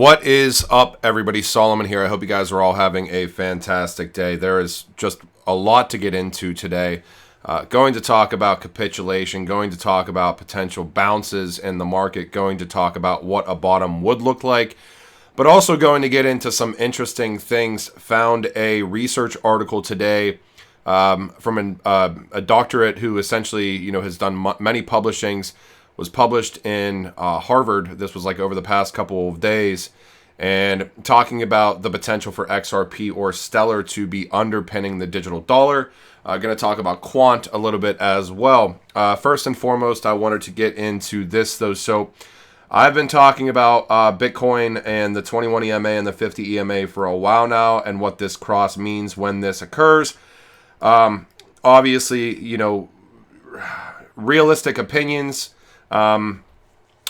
What is up, everybody? Solomon here. I hope you guys are all having a fantastic day. There is just a lot to get into today. Going to talk about capitulation, going to talk about potential bounces in the market, going to talk about what a bottom would look like, but also going to get into some interesting things. Found a research article today from a doctorate who essentially, has done many publishings. Was published in Harvard. This was like over the past couple of days, and talking about the potential for XRP or Stellar to be underpinning the digital dollar. Going to talk about Quant a little bit as well. First and foremost, I wanted to get into this though. So I've been talking about Bitcoin and the 21 EMA and the 50 EMA for a while now, and what this cross means when this occurs. Obviously, realistic opinions.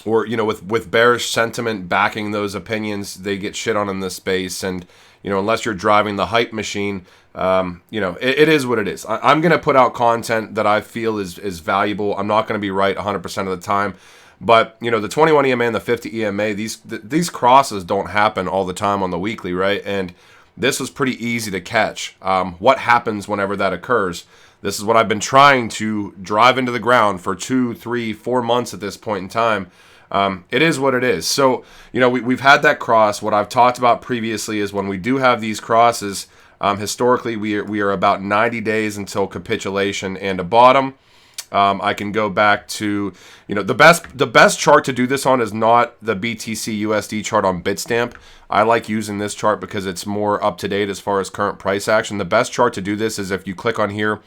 Or with bearish sentiment backing those opinions, they get shit on in this space. And unless you're driving the hype machine, it is what it is. I'm gonna put out content that I feel is valuable. I'm not gonna be right 100% of the time, but the 21 EMA and the 50 EMA, these crosses don't happen all the time on the weekly, right? And this was pretty easy to catch. What happens whenever that occurs? This is what I've been trying to drive into the ground for 2, 3, 4 months at this point in time. It is what it is. So, we've had that cross. What I've talked about previously is when we do have these crosses, historically we are about 90 days until capitulation and a bottom. I can go back to, the best chart to do this on is not the BTC USD chart on Bitstamp. I like using this chart because it's more up to date as far as current price action. The best chart to do this is if you click on here,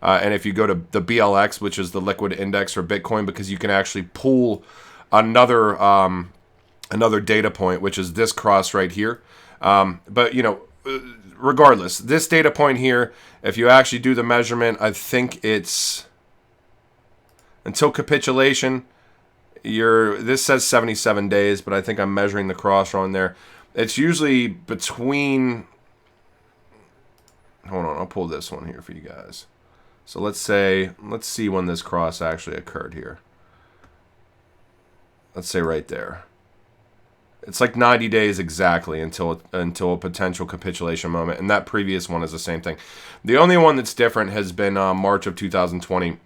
and if you go to the BLX, which is the liquid index for Bitcoin, because you can actually pull another data point, which is this cross right here. But regardless, this data point here, if you actually do the measurement, I think it's until capitulation. This says 77 days, but I think I'm measuring the cross wrong there. It's usually between. Hold on, I'll pull this one here for you guys. So let's see when this cross actually occurred here. Let's say right there. It's like 90 days exactly until a potential capitulation moment, and that previous one is the same thing. The only one that's different has been March of 2020.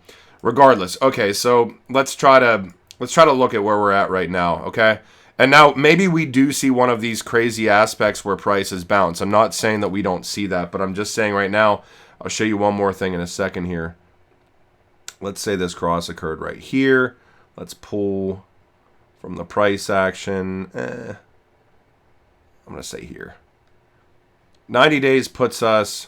Regardless, okay, so let's try to look at where we're at right now, okay? And now maybe we do see one of these crazy aspects where prices bounce. I'm not saying that we don't see that, but I'm just saying right now. I'll show you one more thing in a second here. Let's say this cross occurred right here. Let's pull from the price action. I'm going to say here. 90 days puts us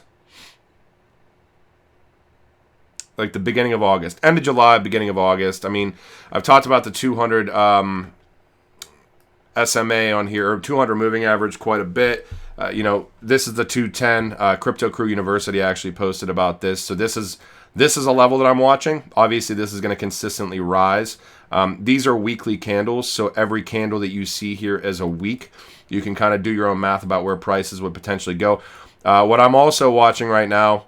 like the beginning of August. End of July, beginning of August. I mean, I've talked about the 200 SMA on here, or 200 moving average quite a bit. This is the 210. Crypto Crew University actually posted about this. So this is a level that I'm watching. Obviously, this is going to consistently rise. These are weekly candles, so every candle that you see here is a week. You can kind of do your own math about where prices would potentially go. What I'm also watching right now,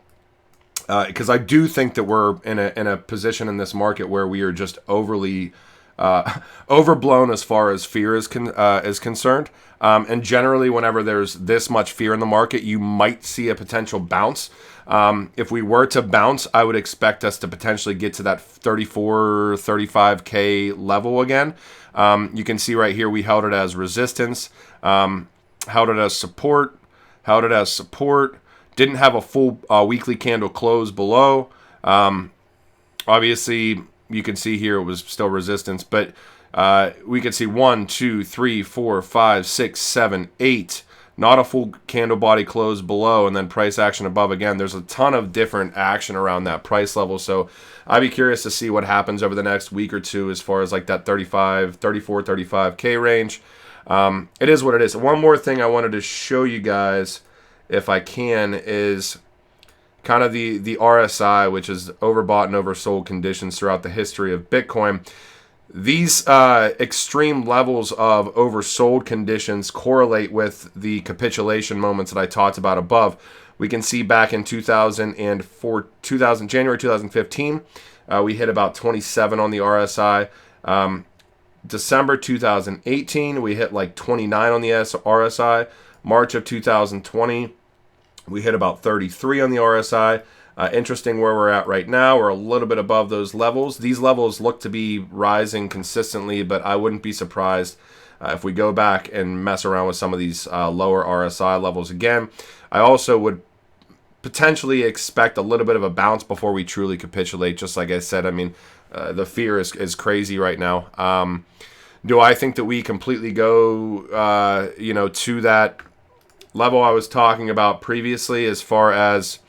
because I do think that we're in a position in this market where we are just overly overblown as far as fear is concerned. And generally, whenever there's this much fear in the market, you might see a potential bounce. If we were to bounce, I would expect us to potentially get to that 34, 35K level again. You can see right here, we held it as resistance, held it as support, didn't have a full weekly candle close below. Obviously, you can see here it was still resistance, but we could see 1, 2, 3, 4, 5, 6, 7, 8. Not a full candle body close below, and then price action above again. There's a ton of different action around that price level, so I'd be curious to see what happens over the next week or two as far as like that 34, 35K range. It is what it is. One more thing I wanted to show you guys, if I can, is kind of the RSI, which is overbought and oversold conditions throughout the history of Bitcoin. These extreme levels of oversold conditions correlate with the capitulation moments that I talked about above. We can see back in January 2015, we hit about 27 on the RSI. December 2018, we hit like 29 on the RSI. March of 2020, we hit about 33 on the RSI. Interesting where we're at right now. We're a little bit above those levels. These levels look to be rising consistently, but I wouldn't be surprised if we go back and mess around with some of these lower RSI levels again. I also would potentially expect a little bit of a bounce before we truly capitulate. Just like I said, I mean, the fear is crazy right now. Do I think that we completely go, to that level I was talking about previously as far as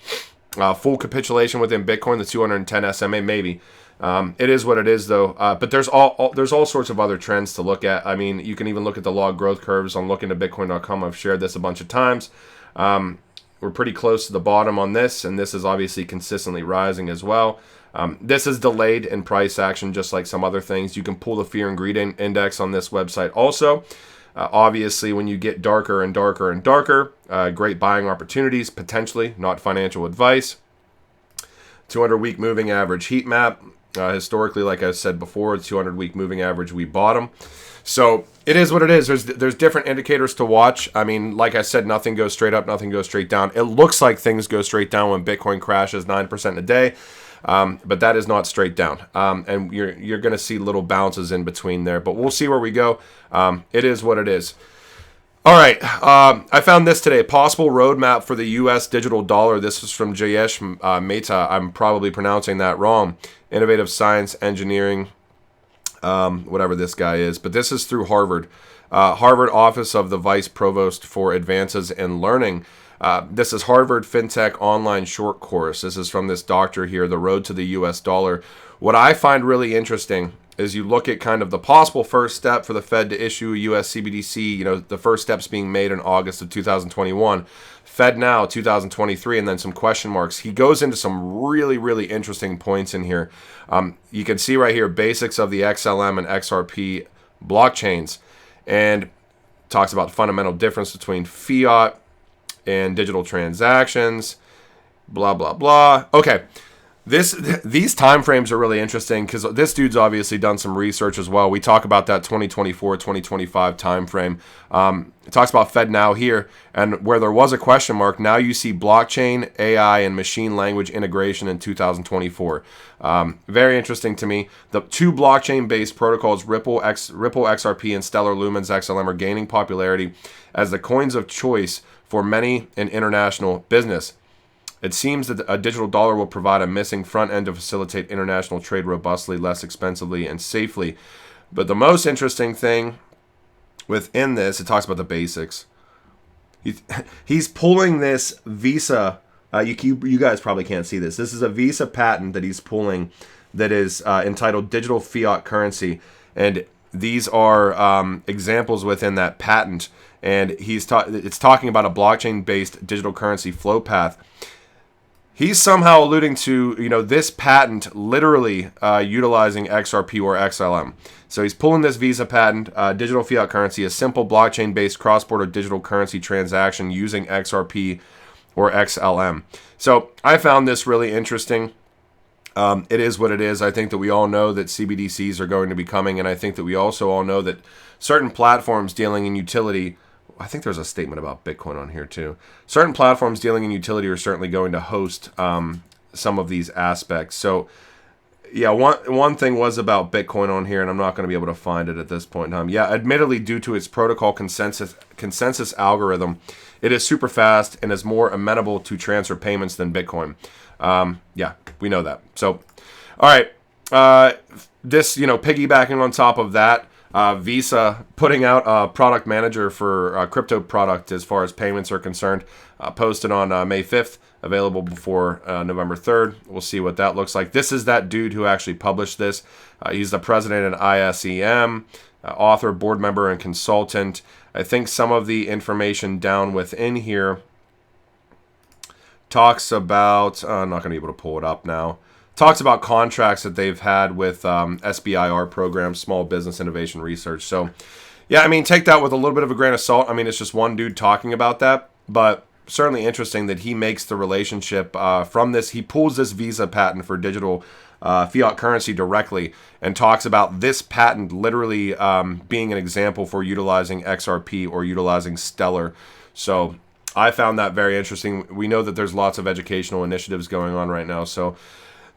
full capitulation within Bitcoin, the 210 SMA? Maybe. It is what it is, though. But there's all sorts of other trends to look at. I mean, you can even look at the log growth curves on lookintobitcoin.com. I've shared this a bunch of times. We're pretty close to the bottom on this, and this is obviously consistently rising as well. This is delayed in price action, just like some other things. You can pull the fear and greed index on this website also. Obviously, when you get darker and darker and darker, great buying opportunities, potentially, not financial advice. 200-week moving average heat map. Historically, like I said before, 200-week moving average, we bottom. So it is what it is. There's different indicators to watch. I mean, like I said, nothing goes straight up, nothing goes straight down. It looks like things go straight down when Bitcoin crashes 9% a day, but that is not straight down. And you're going to see little bounces in between there, but we'll see where we go. It is what it is. All right, I found this today. Possible roadmap for the U.S. digital dollar. This is from Jayesh Mehta. I'm probably pronouncing that wrong. Innovative Science Engineering, whatever this guy is. But this is through Harvard. Harvard Office of the Vice Provost for Advances in Learning. This is Harvard FinTech Online Short Course. This is from this doctor here, The Road to the U.S. Dollar. What I find really interesting is you look at kind of the possible first step for the Fed to issue a U.S. CBDC, the first steps being made in August of 2021. Fed now, 2023, and then some question marks. He goes into some really, really interesting points in here. You can see right here basics of the XLM and XRP blockchains, and talks about the fundamental difference between fiat and digital transactions, blah, blah, blah. Okay. These time frames are really interesting because this dude's obviously done some research as well. We talk about that 2024, 2025 time frame. It talks about Fed now here, and where there was a question mark, now you see blockchain, AI, and machine language integration in 2024. Very interesting to me. The two blockchain-based protocols, Ripple XRP and Stellar Lumens XLM, are gaining popularity as the coins of choice for many in international business. It seems that a digital dollar will provide a missing front end to facilitate international trade robustly, less expensively, and safely. But the most interesting thing within this, it talks about the basics. He's pulling this Visa. You guys probably can't see this. This is a Visa patent that he's pulling that is entitled Digital Fiat Currency. And these are examples within that patent. And it's talking about a blockchain-based digital currency flow path. He's somehow alluding to, this patent literally utilizing XRP or XLM. So he's pulling this Visa patent, digital fiat currency, a simple blockchain-based cross-border digital currency transaction using XRP or XLM. So I found this really interesting. It is what it is. I think that we all know that CBDCs are going to be coming, and I think that we also all know that certain platforms dealing in utility, I think there's a statement about Bitcoin on here too. Certain platforms dealing in utility are certainly going to host some of these aspects. So, yeah, one thing was about Bitcoin on here, and I'm not going to be able to find it at this point in time. Yeah, admittedly, due to its protocol consensus algorithm, it is super fast and is more amenable to transfer payments than Bitcoin. Yeah, we know that. So, all right, this, piggybacking on top of that, Visa putting out a product manager for a crypto product as far as payments are concerned, posted on May 5th, available before November 3rd. We'll see what that looks like. This is that dude who actually published this. He's the president at ISEM, author, board member, and consultant. I think some of the information down within here talks about, I'm not going to be able to pull it up now. Talks about contracts that they've had with SBIR programs, Small Business Innovation Research. So, yeah, take that with a little bit of a grain of salt. It's just one dude talking about that. But certainly interesting that he makes the relationship from this. He pulls this Visa patent for digital fiat currency directly and talks about this patent literally being an example for utilizing XRP or utilizing Stellar. So I found that very interesting. We know that there's lots of educational initiatives going on right now. So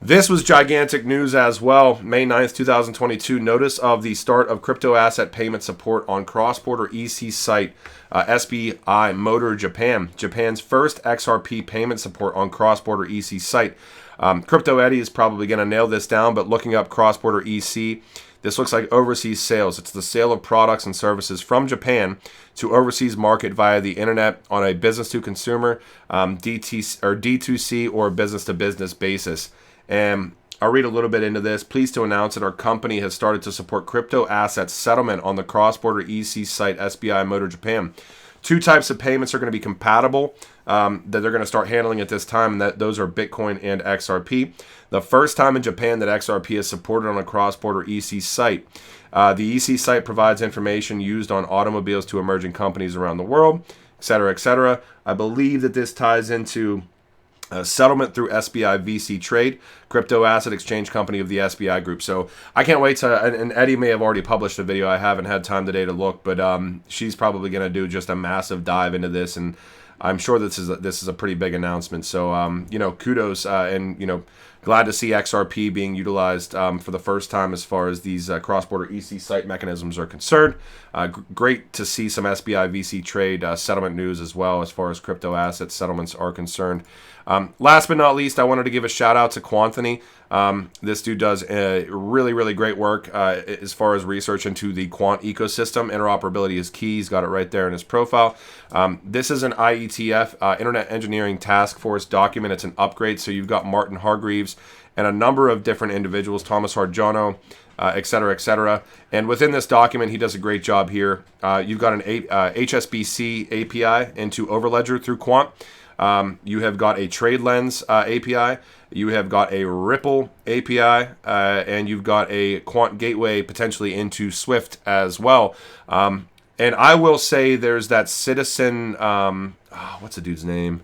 this was gigantic news as well. May 9th, 2022, notice of the start of crypto asset payment support on cross-border EC site SBI Motor Japan. Japan's first XRP payment support on cross-border EC site. Crypto Eddie is probably going to nail this down, but looking up cross-border EC, this looks like overseas sales. It's the sale of products and services from Japan to overseas market via the internet on a business-to-consumer, D2C, or business-to-business basis. And I'll read a little bit into this. Pleased to announce that our company has started to support crypto assets settlement on the cross-border EC site SBI Motor Japan. Two types of payments are going to be compatible that they're going to start handling at this time, and that those are Bitcoin and XRP. The first time in Japan that XRP is supported on a cross-border EC site. The EC site provides information used on automobiles to emerging companies around the world, etc., etc. I believe that this ties into settlement through SBI VC Trade, crypto asset exchange company of the SBI group. So I can't wait to, and Eddie may have already published a video. I haven't had time today to look, but she's probably going to do just a massive dive into this, and I'm sure this is a pretty big announcement. So kudos, and glad to see XRP being utilized for the first time as far as these cross-border EC site mechanisms are concerned. Great to see some SBI VC Trade settlement news as well as far as crypto asset settlements are concerned. Last but not least, I wanted to give a shout out to Quantoni. This dude does really, really great work as far as research into the quant ecosystem. Interoperability is key. He's got it right there in his profile. This is an IETF, Internet Engineering Task Force document. It's an upgrade. So you've got Martin Hargreaves and a number of different individuals, Thomas Harjano, et cetera, et cetera. And within this document, he does a great job here. You've got an HSBC API into Overledger through Quant. You have got a TradeLens API. You have got a Ripple API, and you've got a Quant Gateway potentially into Swift as well. And I will say there's that Citizen, what's the dude's name?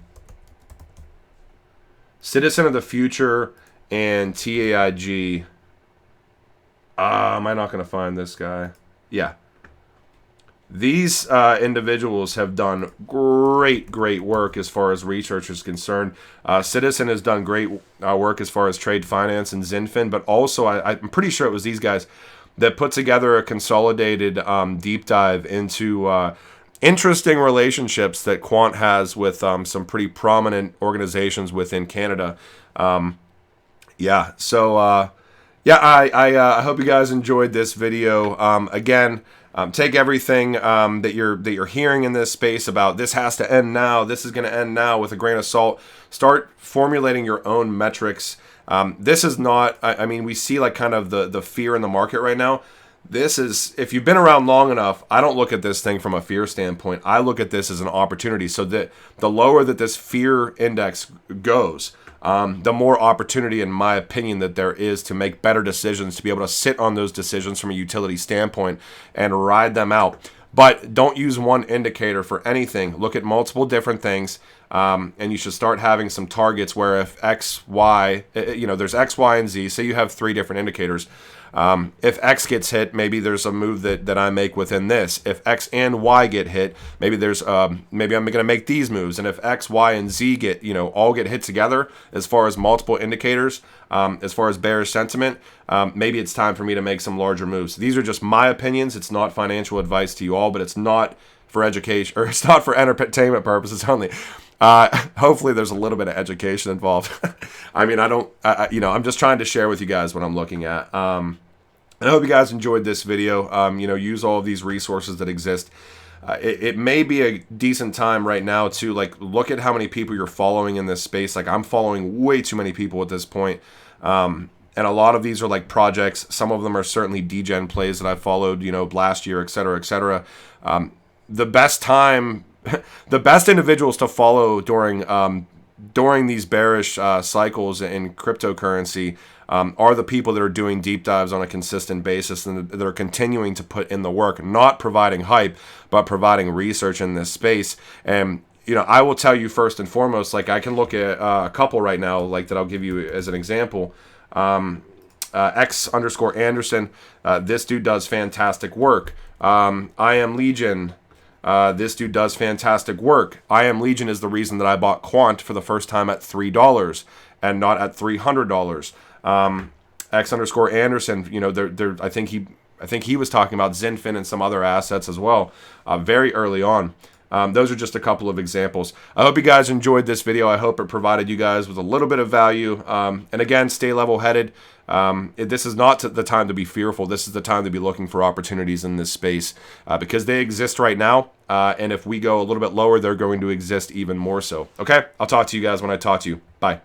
Citizen of the Future and TAIG. Am I not going to find this guy? Yeah. These individuals have done great work as far as research is concerned. Citizen has done great work as far as trade finance and Zinfin, but also I'm pretty sure it was these guys that put together a consolidated deep dive into interesting relationships that Quant has with some pretty prominent organizations within Canada. I hope you guys enjoyed this video. Again, take everything that you're hearing in this space about this has to end now, this is going to end now with a grain of salt. Start formulating your own metrics. This is not, we see like kind of the fear in the market right now. This is, if you've been around long enough, I don't look at this thing from a fear standpoint. I look at this as an opportunity. So that the lower that this fear index goes, the more opportunity, in my opinion, that there is to make better decisions, to be able to sit on those decisions from a utility standpoint and ride them out. But don't use one indicator for anything. Look at multiple different things, and you should start having some targets where if X, Y, there's X, Y, and Z. Say you have 3 different indicators. If X gets hit, maybe there's a move that I make within this. If X and Y get hit, maybe there's maybe I'm going to make these moves. And if X, Y, and Z get all get hit together as far as multiple indicators, as far as bearish sentiment, maybe it's time for me to make some larger moves. These are just my opinions. It's not financial advice to you all, but it's not for education, or it's not for entertainment purposes only. Hopefully there's a little bit of education involved. I'm just trying to share with you guys what I'm looking at. I hope you guys enjoyed this video. Use all of these resources that exist. It may be a decent time right now to look at how many people you're following in this space. I'm following way too many people at this point. And a lot of these are projects. Some of them are certainly degen plays that I followed, last year, et cetera, et cetera. The best time, the best individuals to follow during these bearish cycles in cryptocurrency are the people that are doing deep dives on a consistent basis and that are continuing to put in the work, not providing hype, but providing research in this space. And I will tell you first and foremost, like I can look at a couple right now, like that I'll give you as an example. X_Anderson, this dude does fantastic work. I Am Legion, this dude does fantastic work. I Am Legion is the reason that I bought Quant for the first time at $3 and not at $300. X_Anderson, I think he was talking about Zinfin and some other assets as well, very early on. Those are just a couple of examples. I hope you guys enjoyed this video. I hope it provided you guys with a little bit of value. And again, stay level-headed. This is not the time to be fearful. This is the time to be looking for opportunities in this space because they exist right now. And if we go a little bit lower, they're going to exist even more so. Okay? I'll talk to you guys when I talk to you. Bye.